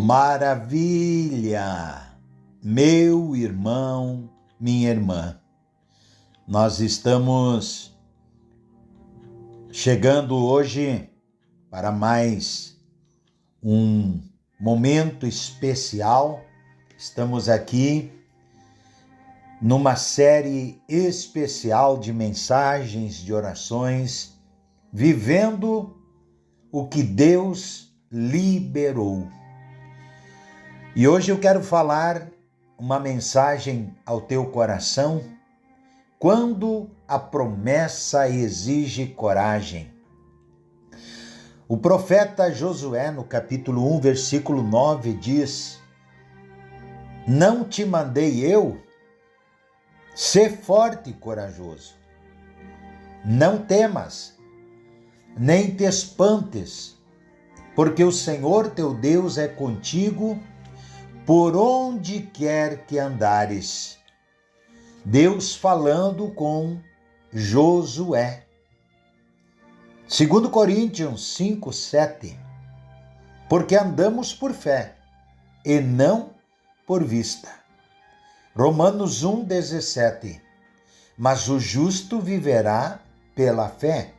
Maravilha! Meu irmão, minha irmã, nós estamos chegando hoje para mais um momento especial. Estamos aqui numa série especial de mensagens, de orações, vivendo o que Deus liberou. E hoje eu quero falar uma mensagem ao teu coração, quando a promessa exige coragem. O profeta Josué, no capítulo 1, versículo 9, diz: Não te mandei eu? Sê forte e corajoso. Não temas, nem te espantes, porque o Senhor teu Deus é contigo por onde quer que andares. Deus falando com Josué. 2 Coríntios 5, 7. Porque andamos por fé e não por vista. Romanos 1, 17. Mas o justo viverá pela fé.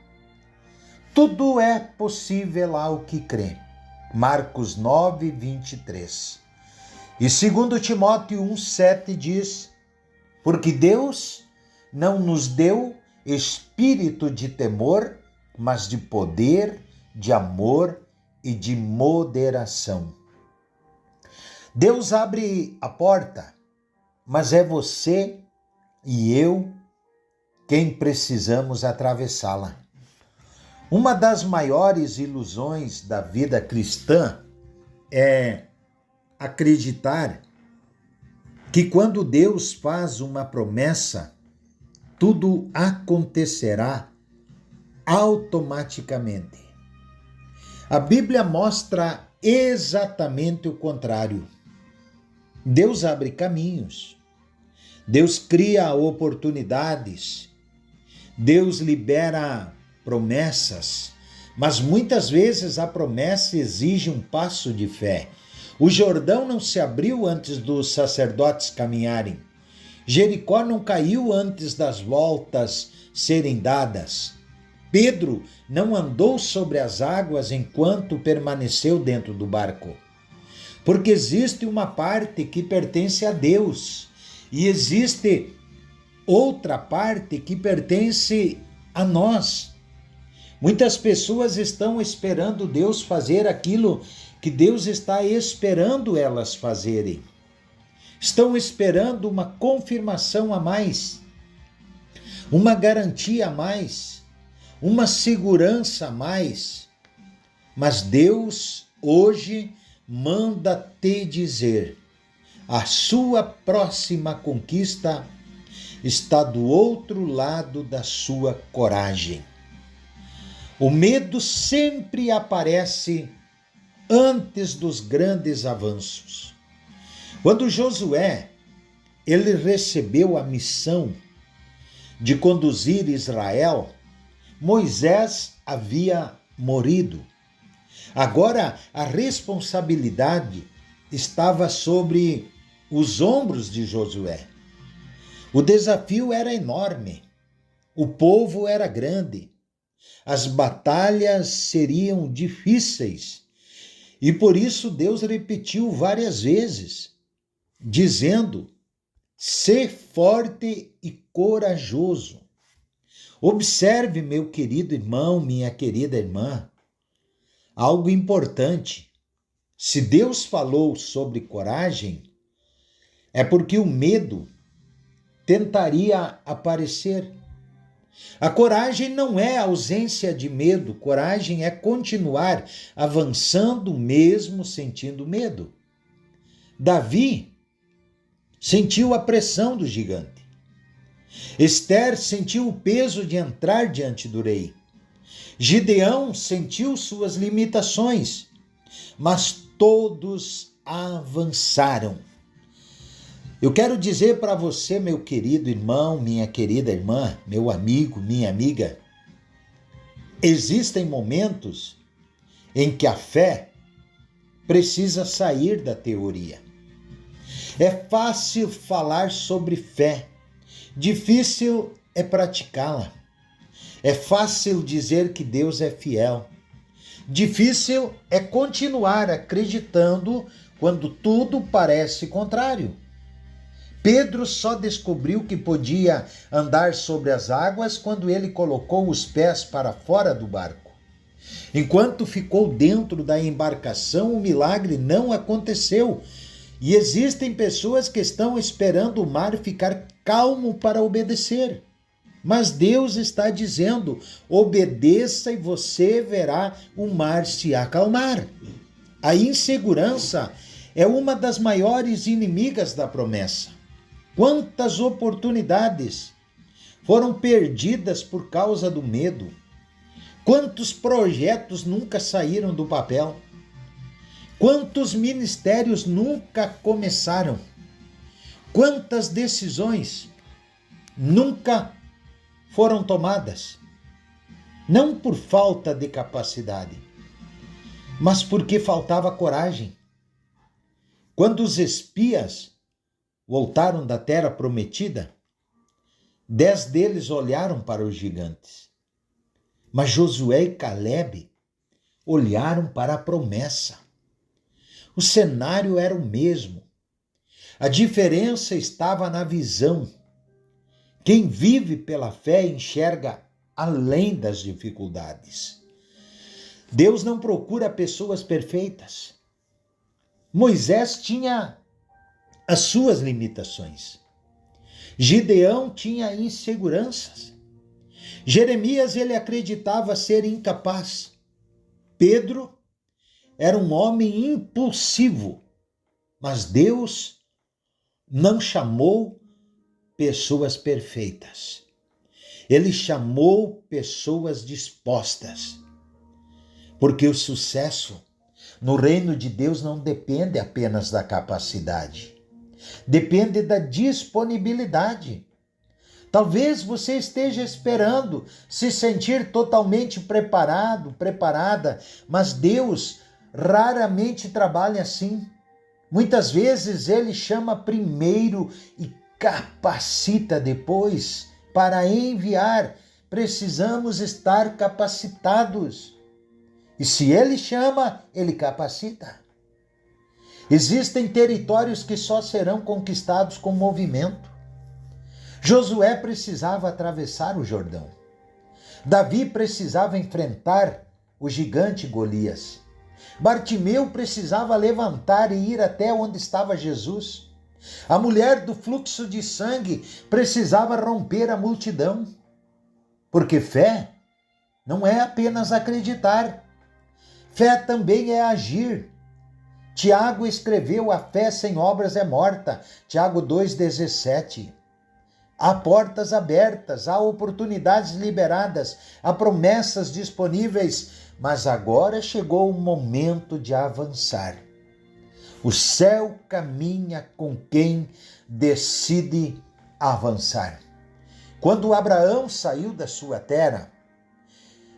Tudo é possível ao que crê. Marcos 9, 23. E 2 Timóteo 1, 7 diz: Porque Deus não nos deu espírito de temor, mas de poder, de amor e de moderação. Deus abre a porta, mas é você e eu quem precisamos atravessá-la. Uma das maiores ilusões da vida cristã é acreditar que quando Deus faz uma promessa, tudo acontecerá automaticamente. A Bíblia mostra exatamente o contrário. Deus abre caminhos, Deus cria oportunidades, Deus libera promessas, mas muitas vezes a promessa exige um passo de fé. O Jordão não se abriu antes dos sacerdotes caminharem. Jericó não caiu antes das voltas serem dadas. Pedro não andou sobre as águas enquanto permaneceu dentro do barco. Porque existe uma parte que pertence a Deus e existe outra parte que pertence a nós. Muitas pessoas estão esperando Deus fazer aquilo que Deus está esperando elas fazerem. Estão esperando uma confirmação a mais, uma garantia a mais, uma segurança a mais. Mas Deus hoje manda te dizer: a sua próxima conquista está do outro lado da sua coragem. O medo sempre aparece antes dos grandes avanços. Quando Josué ele recebeu a missão de conduzir Israel, Moisés havia morrido. Agora a responsabilidade estava sobre os ombros de Josué. O desafio era enorme, o povo era grande, as batalhas seriam difíceis. E por isso Deus repetiu várias vezes, dizendo: Sê forte e corajoso. Observe, meu querido irmão, minha querida irmã, algo importante. Se Deus falou sobre coragem, é porque o medo tentaria aparecer. A coragem não é ausência de medo, coragem é continuar avançando mesmo sentindo medo. Davi sentiu a pressão do gigante. Esther sentiu o peso de entrar diante do rei. Gideão sentiu suas limitações, mas todos avançaram. Eu quero dizer para você, meu querido irmão, minha querida irmã, meu amigo, minha amiga, existem momentos em que a fé precisa sair da teoria. É fácil falar sobre fé, difícil é praticá-la. É fácil dizer que Deus é fiel. Difícil é continuar acreditando quando tudo parece contrário. Pedro só descobriu que podia andar sobre as águas quando ele colocou os pés para fora do barco. Enquanto ficou dentro da embarcação, o milagre não aconteceu. E existem pessoas que estão esperando o mar ficar calmo para obedecer. Mas Deus está dizendo: obedeça e você verá o mar se acalmar. A insegurança é uma das maiores inimigas da promessa. Quantas oportunidades foram perdidas por causa do medo? Quantos projetos nunca saíram do papel? Quantos ministérios nunca começaram? Quantas decisões nunca foram tomadas? Não por falta de capacidade, mas porque faltava coragem. Quando os espias voltaram da terra prometida, 10 deles olharam para os gigantes. Mas Josué e Calebe olharam para a promessa. O cenário era o mesmo. A diferença estava na visão. Quem vive pela fé enxerga além das dificuldades. Deus não procura pessoas perfeitas. Moisés tinha as suas limitações. Gideão tinha inseguranças. Jeremias, ele acreditava ser incapaz. Pedro era um homem impulsivo, mas Deus não chamou pessoas perfeitas. Ele chamou pessoas dispostas. Porque o sucesso no reino de Deus não depende apenas da capacidade. Depende da disponibilidade. Talvez você esteja esperando se sentir totalmente preparado, preparada, mas Deus raramente trabalha assim. Muitas vezes Ele chama primeiro e capacita depois para enviar. Precisamos estar capacitados. E se Ele chama, Ele capacita. Existem territórios que só serão conquistados com movimento. Josué precisava atravessar o Jordão. Davi precisava enfrentar o gigante Golias. Bartimeu precisava levantar e ir até onde estava Jesus. A mulher do fluxo de sangue precisava romper a multidão. Porque fé não é apenas acreditar. Fé também é agir. Tiago escreveu: a fé sem obras é morta. Tiago 2,17. Há portas abertas, há oportunidades liberadas, há promessas disponíveis, mas agora chegou o momento de avançar. O céu caminha com quem decide avançar. Quando Abraão saiu da sua terra,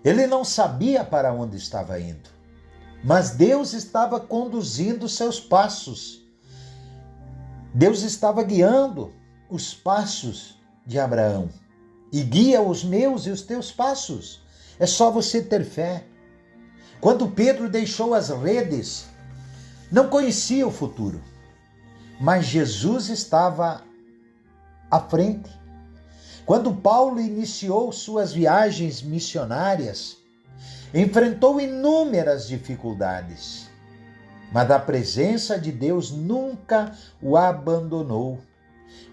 ele não sabia para onde estava indo, mas Deus estava conduzindo seus passos. Deus estava guiando os passos de Abraão e guia os meus e os teus passos. É só você ter fé. Quando Pedro deixou as redes, não conhecia o futuro, mas Jesus estava à frente. Quando Paulo iniciou suas viagens missionárias, enfrentou inúmeras dificuldades, mas a presença de Deus nunca o abandonou.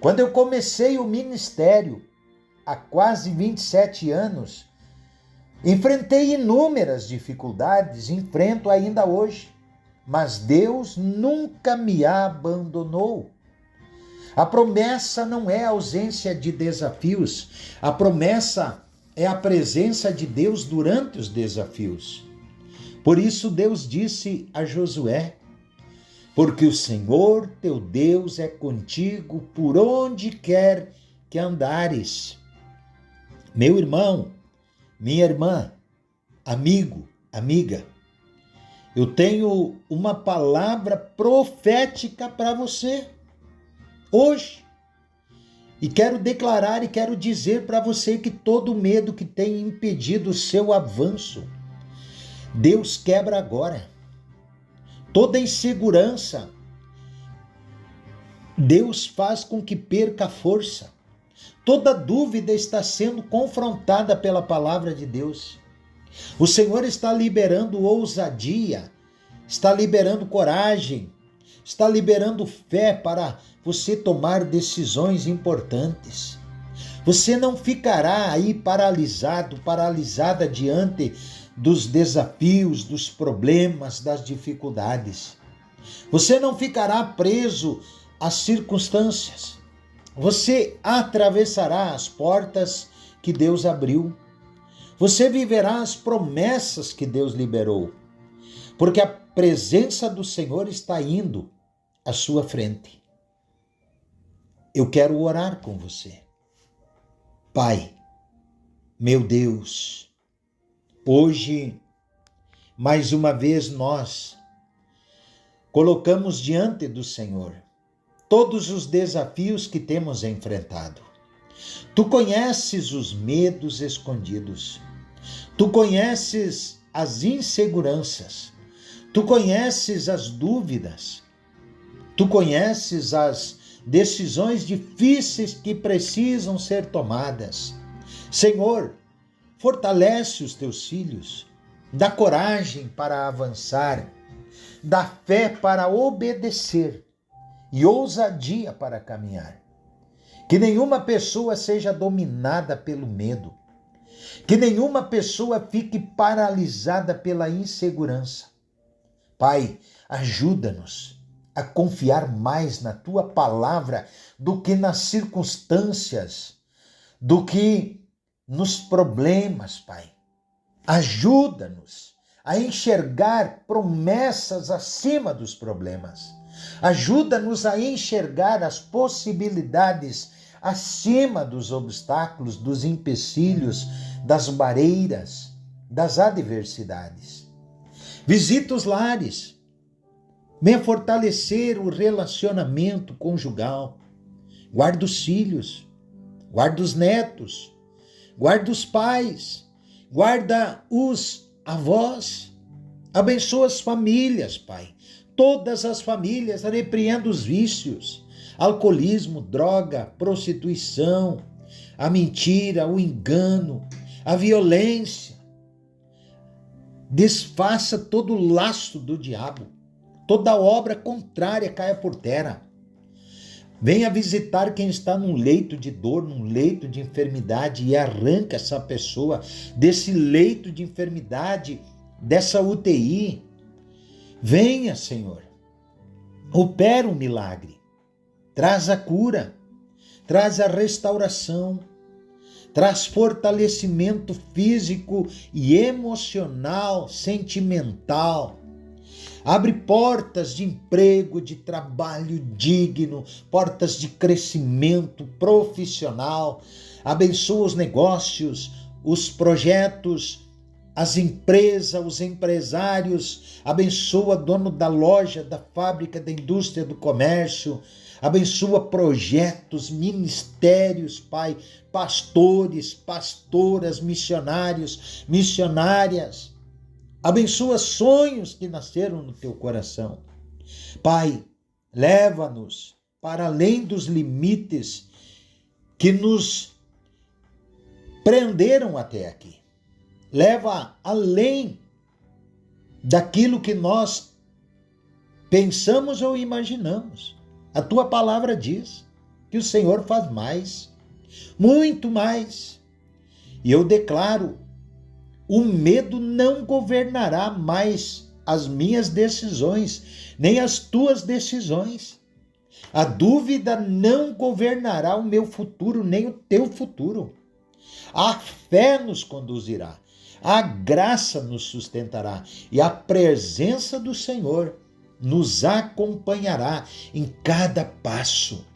Quando eu comecei o ministério, há quase 27 anos, enfrentei inúmeras dificuldades, enfrento ainda hoje, mas Deus nunca me abandonou. A promessa não é a ausência de desafios, a promessa é a presença de Deus durante os desafios. Por isso Deus disse a Josué: porque o Senhor teu Deus é contigo por onde quer que andares. Meu irmão, minha irmã, amigo, amiga, Eu tenho uma palavra profética para você hoje. E quero declarar e quero dizer para você que todo medo que tem impedido o seu avanço, Deus quebra agora. Toda insegurança, Deus faz com que perca a força. Toda dúvida está sendo confrontada pela palavra de Deus. O Senhor está liberando ousadia, está liberando coragem, está liberando fé para você tomar decisões importantes. Você não ficará aí paralisado, paralisada diante dos desafios, dos problemas, das dificuldades. Você não ficará preso às circunstâncias. Você atravessará as portas que Deus abriu. Você viverá as promessas que Deus liberou, porque a presença do Senhor está indo à sua frente. Eu quero orar com você. Pai, meu Deus, hoje, mais uma vez nós colocamos diante do Senhor todos os desafios que temos enfrentado. Tu conheces os medos escondidos. Tu conheces as inseguranças. Tu conheces as dúvidas. Tu conheces as decisões difíceis que precisam ser tomadas. Senhor, fortalece os teus filhos. Dá coragem para avançar. Dá fé para obedecer e ousadia para caminhar. Que nenhuma pessoa seja dominada pelo medo. Que nenhuma pessoa fique paralisada pela insegurança. Pai, ajuda-nos a confiar mais na Tua palavra do que nas circunstâncias, do que nos problemas, Pai. Ajuda-nos a enxergar promessas acima dos problemas. Ajuda-nos a enxergar as possibilidades acima dos obstáculos, dos empecilhos, das barreiras, das adversidades. Visita os lares. Venha fortalecer o relacionamento conjugal. Guarda os filhos, guarda os netos, guarda os pais, guarda os avós. Abençoa as famílias, Pai. Todas as famílias, repreenda os vícios, alcoolismo, droga, prostituição, a mentira, o engano, a violência. Desfaça todo o laço do diabo. Toda obra contrária caia por terra. Venha visitar quem está num leito de dor, num leito de enfermidade e arranca essa pessoa desse leito de enfermidade, dessa UTI. Venha, Senhor. Opera um milagre. Traz a cura. Traz a restauração. Traz fortalecimento físico e emocional, sentimental. Abre portas de emprego, de trabalho digno, portas de crescimento profissional. Abençoa os negócios, os projetos, as empresas, os empresários. Abençoa dono da loja, da fábrica, da indústria, do comércio. Abençoa projetos, ministérios, Pai, pastores, pastoras, missionários, missionárias. Abençoa sonhos que nasceram no teu coração. Pai, leva-nos para além dos limites que nos prenderam até aqui. Leva além daquilo que nós pensamos ou imaginamos. A tua palavra diz que o Senhor faz mais, muito mais. E eu declaro, o medo não governará mais as minhas decisões, nem as tuas decisões. A dúvida não governará o meu futuro, nem o teu futuro. A fé nos conduzirá, a graça nos sustentará e a presença do Senhor nos acompanhará em cada passo.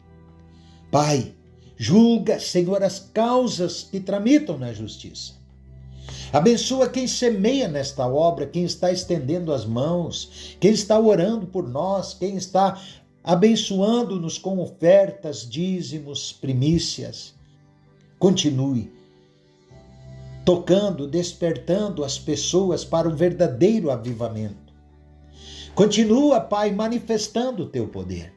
Pai, julga, Senhor, as causas que tramitam na justiça. Abençoa quem semeia nesta obra, quem está estendendo as mãos, quem está orando por nós, quem está abençoando-nos com ofertas, dízimos, primícias. Continue tocando, despertando as pessoas para o verdadeiro avivamento. Continua, Pai, manifestando o teu poder.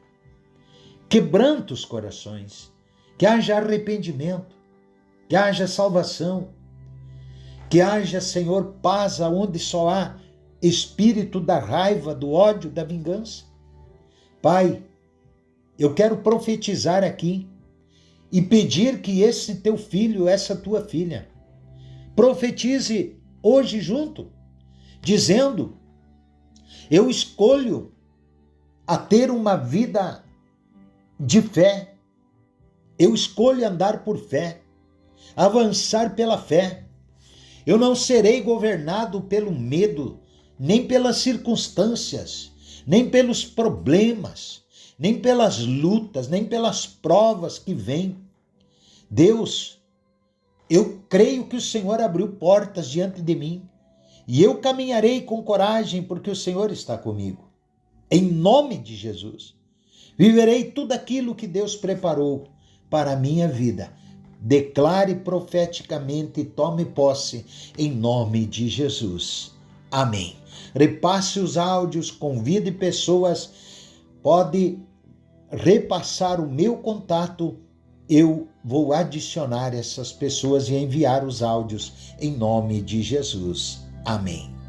Quebranta os corações, que haja arrependimento, que haja salvação, que haja, Senhor, paz aonde só há espírito da raiva, do ódio, da vingança. Pai, eu quero profetizar aqui e pedir que esse teu filho, essa tua filha, profetize hoje junto, dizendo: eu escolho a ter uma vida de fé, eu escolho andar por fé, avançar pela fé. Eu não serei governado pelo medo, nem pelas circunstâncias, nem pelos problemas, nem pelas lutas, nem pelas provas que vêm. Deus, eu creio que o Senhor abriu portas diante de mim e eu caminharei com coragem porque o Senhor está comigo. Em nome de Jesus, viverei tudo aquilo que Deus preparou para a minha vida. Declare profeticamente e tome posse em nome de Jesus. Amém. Repasse os áudios, convide pessoas, pode repassar o meu contato, eu vou adicionar essas pessoas e enviar os áudios em nome de Jesus. Amém.